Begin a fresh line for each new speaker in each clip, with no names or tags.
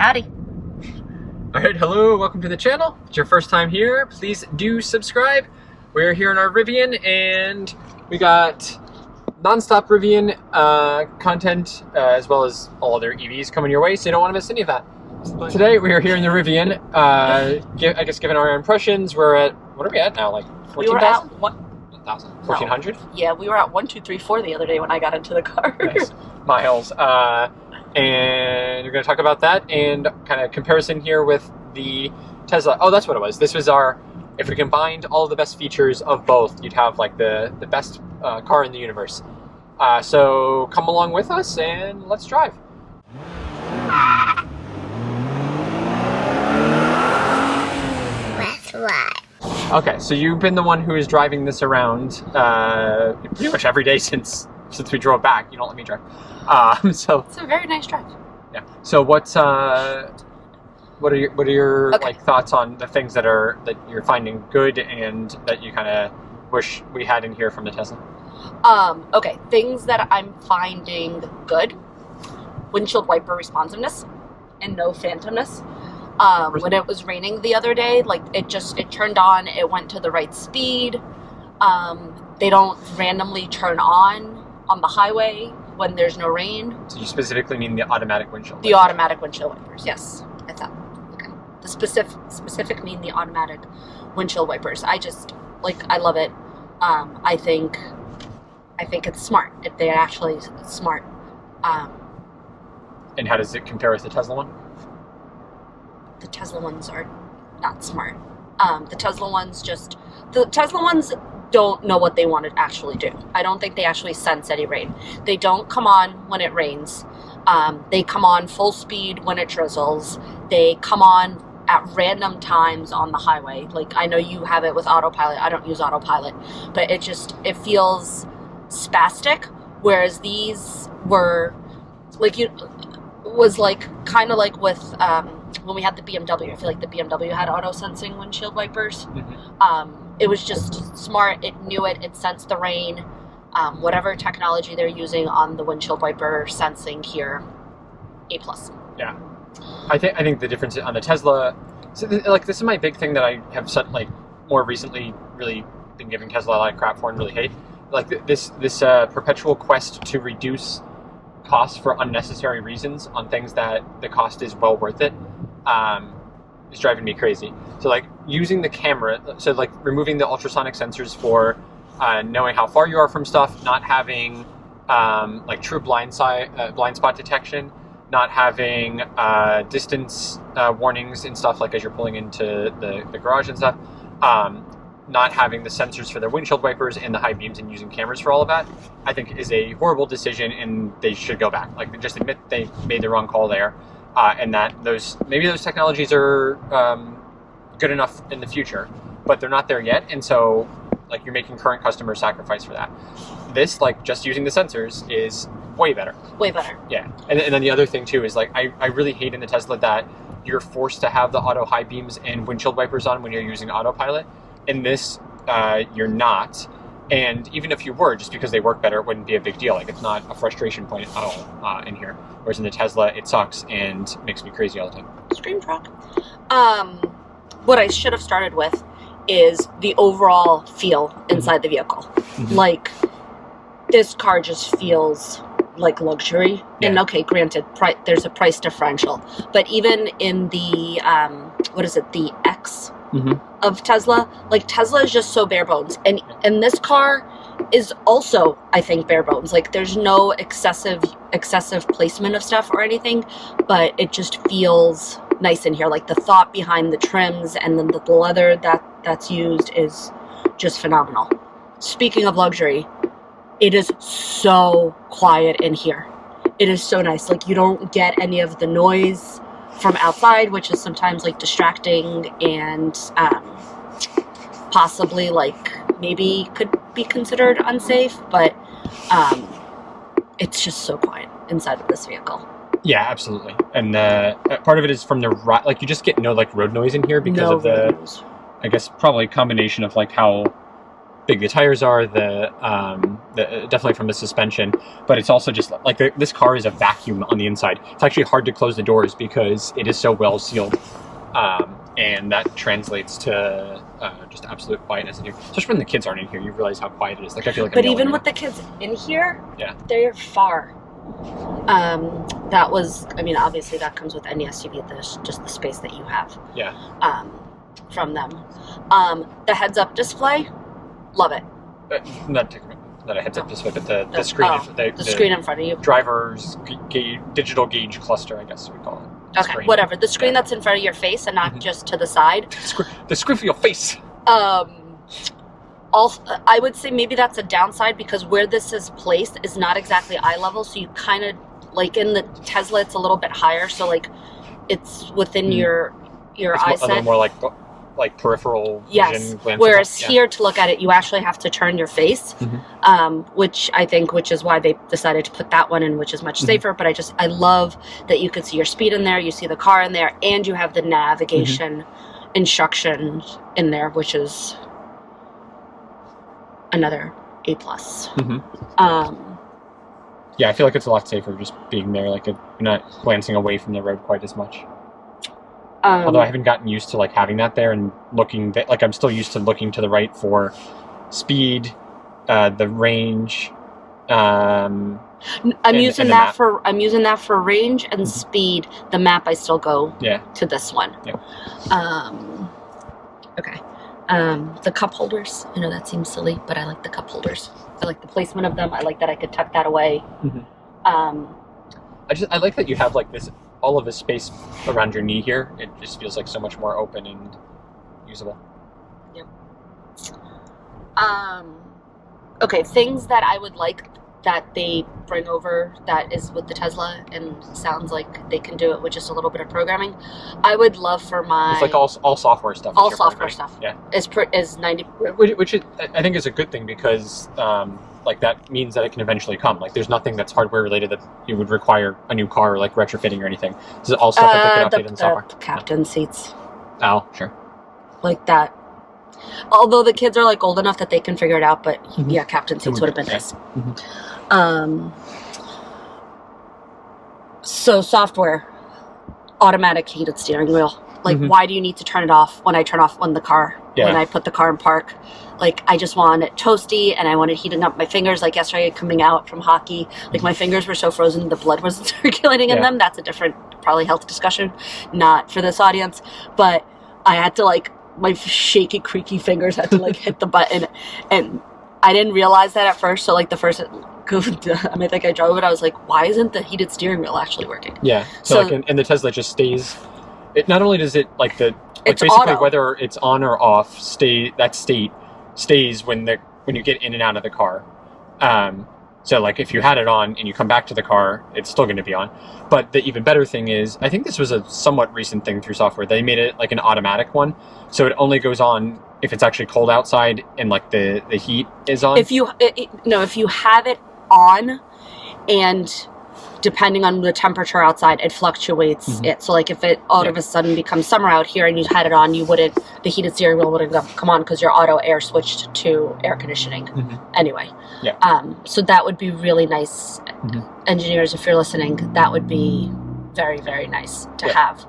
Howdy.
Alright, hello, welcome to the channel. If it's your first time here, please do subscribe. We're here in our Rivian and we got non-stop Rivian content as well as all other EVs coming your way, so you don't want to miss any of that. Today we are here in the Rivian. I guess given our impressions, we're at, what are we at now, like 14,000? 1,400?
Yeah, we were at 1,234 the other day when I got into the car.
Nice. Miles. And we're going to talk about that and kind of comparison here with the Tesla. Oh, that's what it was. This was our, if we combined all the best features of both, you'd have like the best car in the universe. So come along with us and let's drive.
That's right.
Okay, so you've been the one who is driving this around pretty much every day since we drove back. You don't let me drive. So
it's a very nice drive.
Yeah. So what are your
okay.
like thoughts on the things that you're finding good and that you kind of wish we had in here from the Tesla?
Okay, things that I'm finding good: windshield wiper responsiveness and no phantomness. When it was raining the other day, like it turned on, it went to the right speed. They don't randomly turn on the highway when there's no rain.
So you specifically mean the automatic windshield
wipers? The automatic windshield wipers, yes. I thought, okay. The specific mean the automatic windshield wipers. I love it. I think it's smart. They're actually smart.
And how does it compare with the Tesla one?
The Tesla ones are not smart. The Tesla ones don't know what they want to actually do. I don't think they actually sense any rain. They don't come on when it rains. They come on full speed when it drizzles. They come on at random times on the highway. Like, I know you have it with autopilot. I don't use autopilot, but it feels spastic. Whereas these were kind of like with when we had the BMW. I feel like the BMW had auto sensing windshield wipers. Mm-hmm. It was just smart. It knew it. It sensed the rain. Whatever technology they're using on the windshield wiper sensing here, A+.
Yeah, I think the difference on the Tesla. So this is my big thing that I have more recently really been giving Tesla a lot of crap for and really hate. Like this perpetual quest to reduce costs for unnecessary reasons on things that the cost is well worth it. Is driving me crazy. So like using the camera, so like removing the ultrasonic sensors for knowing how far you are from stuff, not having like true blind spot detection, not having distance warnings and stuff like as you're pulling into the garage and stuff, not having the sensors for their windshield wipers and the high beams and using cameras for all of that, I think is a horrible decision and they should go back. Like just admit they made the wrong call there. And that maybe those technologies are good enough in the future, but they're not there yet. And so like you're making current customers sacrifice for that. This, like just using the sensors, is way better. Way better. Yeah. And then the other thing too is like I really hate in the Tesla that you're forced to have the auto high beams and windshield wipers on when you're using autopilot. In this, you're not. And even if you were, just because they work better, it wouldn't be a big deal. Like, it's not a frustration point at all in here. Whereas in the Tesla, it sucks and makes me crazy all the time.
Scream truck. What I should have started with is the overall feel inside the vehicle. Mm-hmm. Like, this car just feels like luxury. Yeah. And okay, granted, there's a price differential. But even in the, the X of Tesla, like Tesla is just so bare bones. And this car is also, I think, bare bones. Like there's no excessive placement of stuff or anything, but it just feels nice in here. Like the thought behind the trims and then the leather that's used is just phenomenal. Speaking of luxury, it is so quiet in here. It is so nice. Like you don't get any of the noise from outside, which is sometimes like distracting and possibly like maybe could be considered unsafe, but it's just so quiet inside of this vehicle.
Yeah, absolutely. And part of it is from the like you just get no like road noise in here because of the noise. I guess probably a combination of like how big the tires are, definitely from the suspension, but it's also just like this car is a vacuum on the inside. It's actually hard to close the doors because it is so well sealed, and that translates to just absolute quietness in here. Especially when the kids aren't in here, you realize how quiet it is. Like I feel like.
But even with the kids in here,
yeah,
they're far. That was, I mean, obviously that comes with any SUV. There's just the space that you have.
Yeah.
From them, the heads-up display, love it.
Not a heads-up display, but the screen. The
screen in front of you.
Driver's digital gauge cluster, I guess we call it.
Okay, screen. Whatever. The screen that's in front of your face and not just to the side.
The screen for your face.
Also, I would say maybe that's a downside because where this is placed is not exactly eye level, so you kind of, like in the Tesla, it's a little bit higher, so like it's within your eye set. A little more
like peripheral vision.
Whereas here, to look at it, you actually have to turn your face, which is why they decided to put that one in, which is much safer. But I love that you can see your speed in there, you see the car in there, and you have the navigation instructions in there, which is another A+.
Yeah, I feel like it's a lot safer just being there. Like you're not glancing away from the road quite as much. Although I haven't gotten used to like having that there and looking. Like I'm still used to looking to the right for speed, the range. I'm
using that for range and speed. The map I still go to this one.
Yeah.
Okay. The cup holders. I know that seems silly, but I like the cup holders. I like the placement of them. I like that I could tuck that away.
I like that you have like this. All of this space around your knee here, it just feels like so much more open and usable.
Yep. Okay, things that I would like that they bring over that is with the Tesla and sounds like they can do it with just a little bit of programming. I would love for my...
It's like all software stuff.
All software stuff.
Yeah.
Is 90...
Which I think is a good thing because... like that means that it can eventually come. Like there's nothing that's hardware related that you would require a new car, like retrofitting or anything. This is all stuff that they can update in software.
The captain seats.
Oh, sure.
Like that. Although the kids are like old enough that they can figure it out, but yeah, captain seats would have been nice. So software, automatic heated steering wheel. Like why do you need to turn it off when I turn off when I put the car in park? Like, I just want it toasty, and I want it heating up my fingers. Like, yesterday, coming out from hockey, like, my fingers were so frozen, the blood wasn't circulating in them. That's a different, probably, health discussion, not for this audience. But I had to, like, my shaky, creaky fingers had to, like, hit the button. And I didn't realize that at first. So, like, the first... I think I drove it. I was like, why isn't the heated steering wheel actually working?
Yeah. So like, and the Tesla just stays... It not only does it, like,
it's
basically
auto.
Whether it's on or off, that state stays when you get in and out of the car. So like if you had it on and you come back to the car, it's still going to be on. But the even better thing is, I think this was a somewhat recent thing through software. They made it like an automatic one, so it only goes on if it's actually cold outside and like the heat is on.
If you have it on, and depending on the temperature outside, it fluctuates it. So like if it all of a sudden becomes summer out here and you had it on, the heated steering wheel wouldn't come on because your auto air switched to air conditioning anyway.
Yeah.
So that would be really nice. Engineers, if you're listening, that would be very, very nice to have.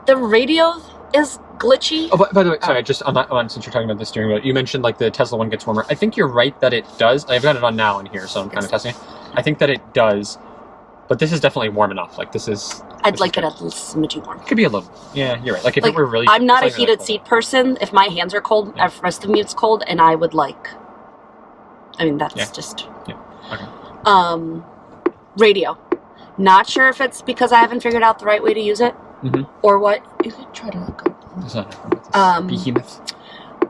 The radio is glitchy.
Oh, by the way, sorry, just on that one, since you're talking about the steering wheel, you mentioned like the Tesla one gets warmer. I think you're right that it does. I've got it on now in here, so I'm kind of testing it. I think that it does, but this is definitely warm enough. Like this is...
I'd like it a little smidgy warm.
It could be a little... Yeah, you're right. Like if it were really...
I'm not a heated seat person. If my hands are cold, the rest of me it's cold, and I would like... I mean, that's just...
Yeah. Okay.
Radio. Not sure if it's because I haven't figured out the right way to use it, or what. You could try to look up.
Behemoth.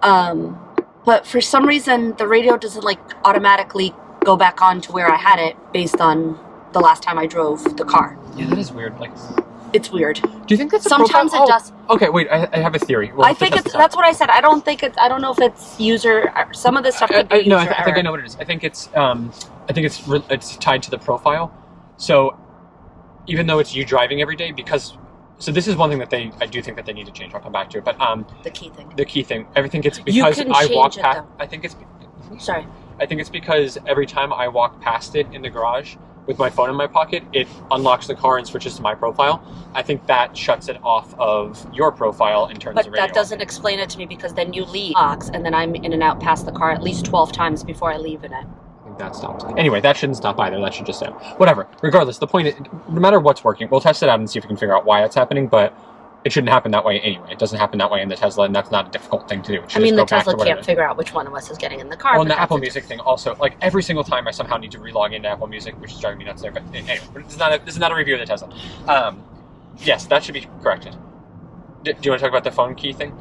But for some reason, the radio doesn't like automatically go back on to where I had it based on the last time I drove the car.
Yeah, that is weird. Like,
it's weird.
Do you think that's
sometimes it does?
Okay, wait. I have a theory.
I think that's what I said. I don't know if it's user. Some of this stuff could be user error.
I think I know what it is. I think it's it's tied to the profile. So even though it's you driving every day, because So this is one thing that I do think that they need to change. I'll come back to it, but
the key thing.
The key thing. Everything gets because I walk past. I think it's.
Sorry.
I think it's because every time I walk past it in the garage with my phone in my pocket, it unlocks the car and switches to my profile. I think that shuts it off of your profile and turns the radio
But that doesn't explain it to me, because then you leave box and then I'm in and out past the car at least 12 times before I leave in it.
I think that stops. Anyway, that shouldn't stop either. That should just stop. Whatever. Regardless, the point is, no matter what's working, we'll test it out and see if we can figure out why it's happening, but it shouldn't happen that way anyway. It doesn't happen that way in the Tesla, and that's not a difficult thing to do.
I mean, the Tesla can't figure out which one of us is getting in the car.
Well, and the Apple Music thing also, like every single time I somehow need to relog into Apple Music, which is driving me nuts there. But anyway, this is not a review of the Tesla. Yes, that should be corrected. Do you want to talk about the phone key thing?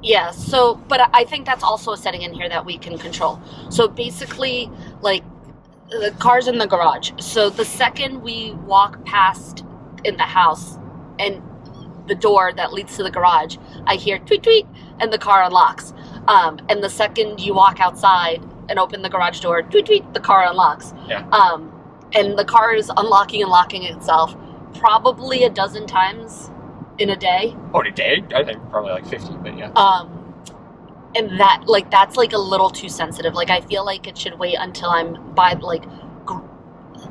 Yeah, so, but I think that's also a setting in here that we can control. So basically, like, the car's in the garage. So the second we walk past in the house and the door that leads to the garage, I hear tweet tweet and the car unlocks. And the second you walk outside and open the garage door, tweet tweet, the car unlocks.
Yeah.
And the car is unlocking and locking itself probably a dozen times in a day.
Oh, in a day? I think probably like 50, but yeah.
And that's like a little too sensitive. Like, I feel like it should wait until I'm by, like,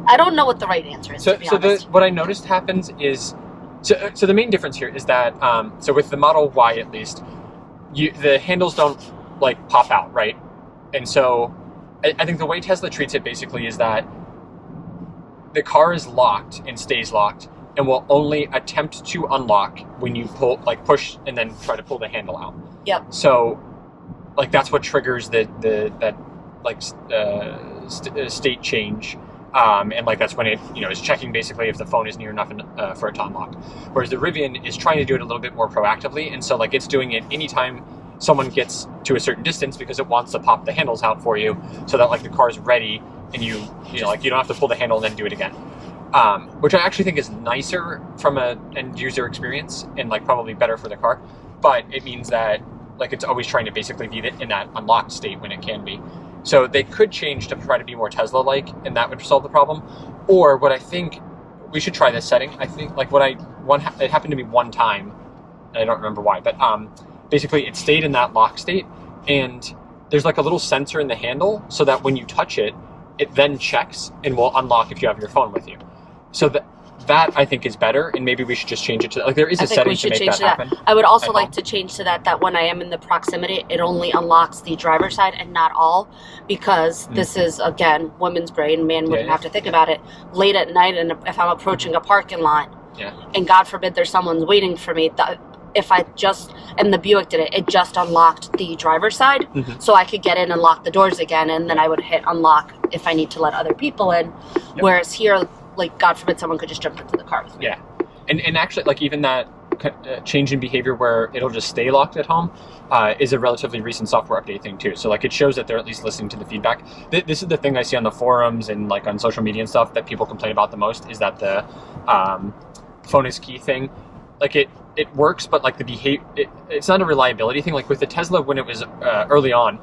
I don't know what the right answer is, to be honest.
What I noticed happens is, so the main difference here is that, so with the Model Y at least, the handles don't, like, pop out, right? And so I think the way Tesla treats it basically is that the car is locked and stays locked and will only attempt to unlock when you push and then try to pull the handle out.
Yep.
So, like, that's what triggers that state change. And like that's when it is checking basically if the phone is near enough for it to unlock. Whereas the Rivian is trying to do it a little bit more proactively, and so like it's doing it anytime someone gets to a certain distance because it wants to pop the handles out for you, so that like the car's ready and you don't have to pull the handle and then do it again. Which I actually think is nicer from an end user experience and like probably better for the car, but it means that like it's always trying to basically be in that unlocked state when it can be. So they could change to try to be more Tesla-like, and that would solve the problem. Or what I think, we should try this setting. I think, like, it happened to me one time, and I don't remember why, but basically it stayed in that lock state, and there's like a little sensor in the handle, so that when you touch it, it then checks and will unlock if you have your phone with you. So that I think is better, and maybe we should just change it to, like, there is a setting to make that happen.
I would also like to change to that when I am in the proximity, it only unlocks the driver's side and not all, because this is, again, women's brain, man wouldn't have to think about it, late at night, and if I'm approaching a parking lot, and God forbid there's someone waiting for me, if I just, and the Buick did it, it just unlocked the driver's side, so I could get in and lock the doors again, and then I would hit unlock if I need to let other people in, whereas here, like, God forbid someone could just jump into the car with me.
Yeah. And actually, like, even that change in behavior where it'll just stay locked at home is a relatively recent software update thing, too. So, like, it shows that they're at least listening to the feedback. This is the thing I see on the forums and, like, on social media and stuff that people complain about the most, is that the phone is key thing. Like, it works, but, like, the behavior, it's not a reliability thing. Like, with the Tesla, when it was early on,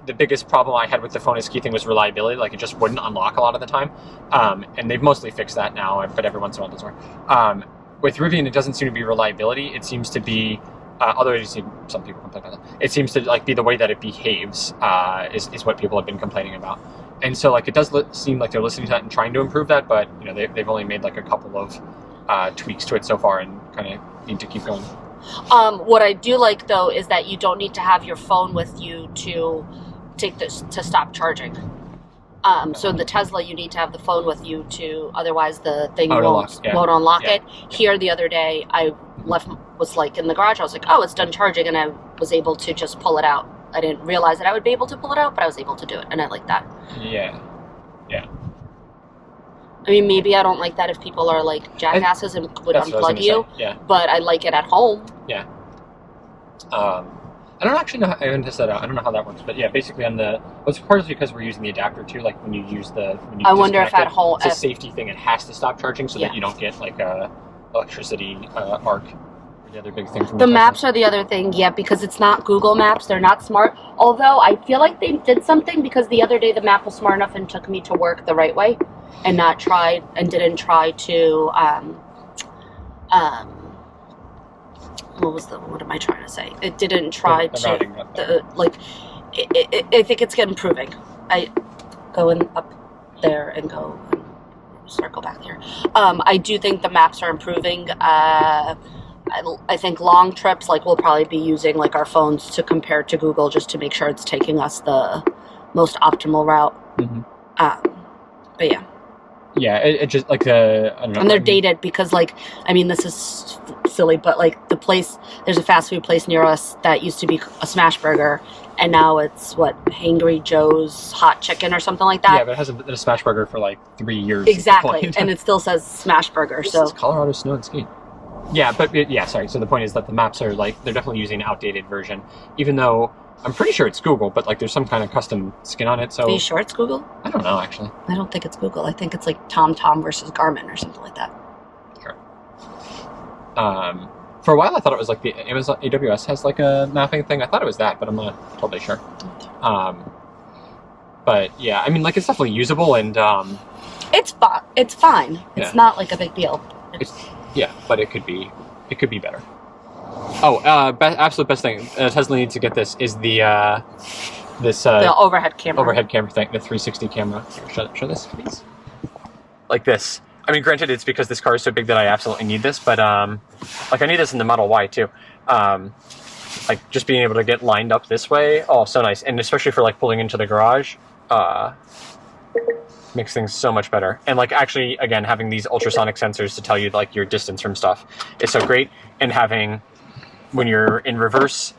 the biggest problem I had with the phone is key thing was reliability. Like, it just wouldn't unlock a lot of the time. And they've mostly fixed that now, but every once in a while it doesn't work. With Rivian, it doesn't seem to be reliability. It seems to be, although you see some people complain about that, it seems to like be the way that it behaves is what people have been complaining about. And so, like, it does seem like they're listening to that and trying to improve that, but they've only made like a couple of tweaks to it so far, and kind of need to keep going.
What I do like, though, is that you don't need to have your phone with you to take this to stop charging. So in the Tesla, you need to have the phone with you otherwise the thing won't unlock it. Here the other day, I was like in the garage. I was like, oh, it's done charging, and I was able to just pull it out. I didn't realize that I would be able to pull it out, but I was able to do it, and I like that.
Yeah.
I mean, maybe I don't like that if people are like jackasses and would unplug you.
Yeah.
But I like it at home.
Yeah. I don't actually know. I haven't tested that out. I don't know how that works, but yeah, basically it's partly because we're using the adapter too. Like when you
I wonder if at home
it's a safety thing. It has to stop charging so that you don't get like a electricity arc. The other big thing.
The maps are the other thing, because it's not Google Maps. They're not smart. Although I feel like they did something, because the other day the map was smart enough and took me to work the right way, and didn't try to what am I trying to say? It didn't try
The
to
routing got better.
I think it's improving. I going up there and go back there. I do think the maps are improving. I think long trips, like, we'll probably be using like our phones to compare to Google just to make sure it's taking us the most optimal route. But yeah.
Yeah, it just like I don't know.
And they're dated because, like, I mean, this is silly, but like there's a fast food place near us that used to be a smash burger, and now it's Hangry Joe's Hot Chicken or something like that.
Yeah, but it hasn't been a smash burger for like 3 years.
Exactly, and it still says smash burger. So
it's Colorado Snow and Ski. Yeah, but sorry. So the point is that the maps are like they're definitely using an outdated version, even though I'm pretty sure it's Google, but like there's some kind of custom skin on it. So
are you sure it's Google?
I don't know actually.
I don't think it's Google. I think it's like TomTom versus Garmin or something like that.
Sure. For a while I thought it was like the Amazon AWS has like a mapping thing. I thought it was that, but I'm not totally sure. But yeah, I mean, like, it's definitely usable and
it's fine. It's fine. It's not like a big deal.
Yeah, but it could be better. Oh, absolute best thing. Tesla needs to get this is the
overhead camera.
Overhead camera thing, the 360 camera. Show this, please. Like this. I mean, granted, it's because this car is so big that I absolutely need this, but like I need this in the Model Y too. Like just being able to get lined up this way, oh, so nice, and especially for like pulling into the garage, makes things so much better. And like actually, again, having these ultrasonic sensors to tell you like your distance from stuff is so great. And having when you're in reverse,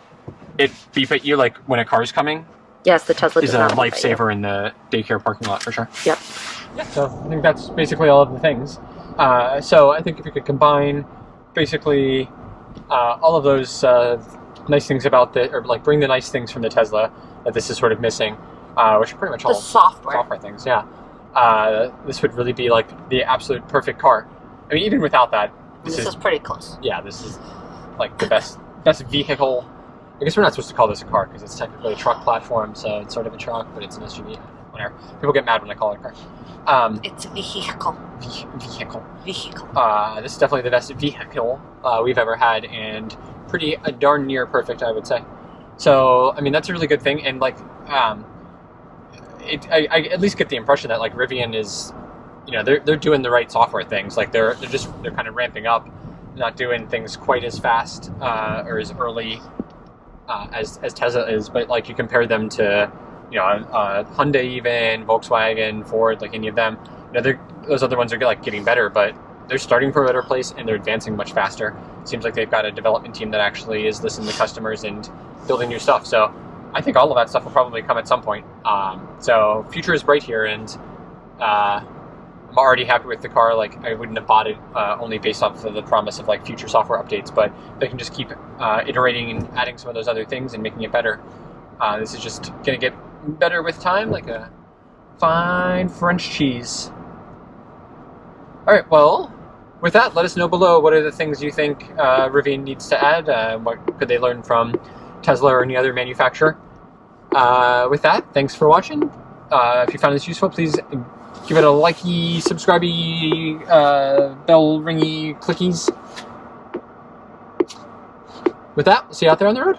it beep at you like when a car's coming.
Yes, the Tesla
is a lifesaver in the daycare parking lot for sure.
Yep.
Yeah, so I think that's basically all of the things. So I think if you could combine basically all of those nice things about or like bring the nice things from the Tesla that this is sort of missing, which are pretty much all software things. Yeah, this would really be like the absolute perfect car. I mean, even without that,
this is pretty close.
Yeah, this is like the best vehicle. I guess we're not supposed to call this a car because it's technically a truck platform, so it's sort of a truck, but it's an SUV. Whatever. People get mad when I call it a car.
It's a vehicle.
Vehicle.
Vehicle.
This is definitely the best vehicle we've ever had, and pretty darn near perfect, I would say. So, I mean, that's a really good thing, and like, I at least get the impression that like Rivian is, you know, they're doing the right software things. Like they're kind of ramping up, not doing things quite as fast or as early as Tesla is, but like you compare them to, you know, Hyundai, even Volkswagen, Ford, like any of them, you know, those other ones are like getting better, but they're starting from a better place and they're advancing much faster. It seems like they've got a development team that actually is listening to customers and building new stuff. So I think all of that stuff will probably come at some point. So future is bright here, and I'm already happy with the car. Like I wouldn't have bought it only based off of the promise of like future software updates, but they can just keep iterating and adding some of those other things and making it better. This is just going to get better with time, like a fine French cheese. All right, well, with that, let us know below what are the things you think Rivian needs to add. What could they learn from Tesla or any other manufacturer? With that, thanks for watching. If you found this useful, please give it a likey, subscribey, bell ringy, clickies. With that, we'll see you out there on the road.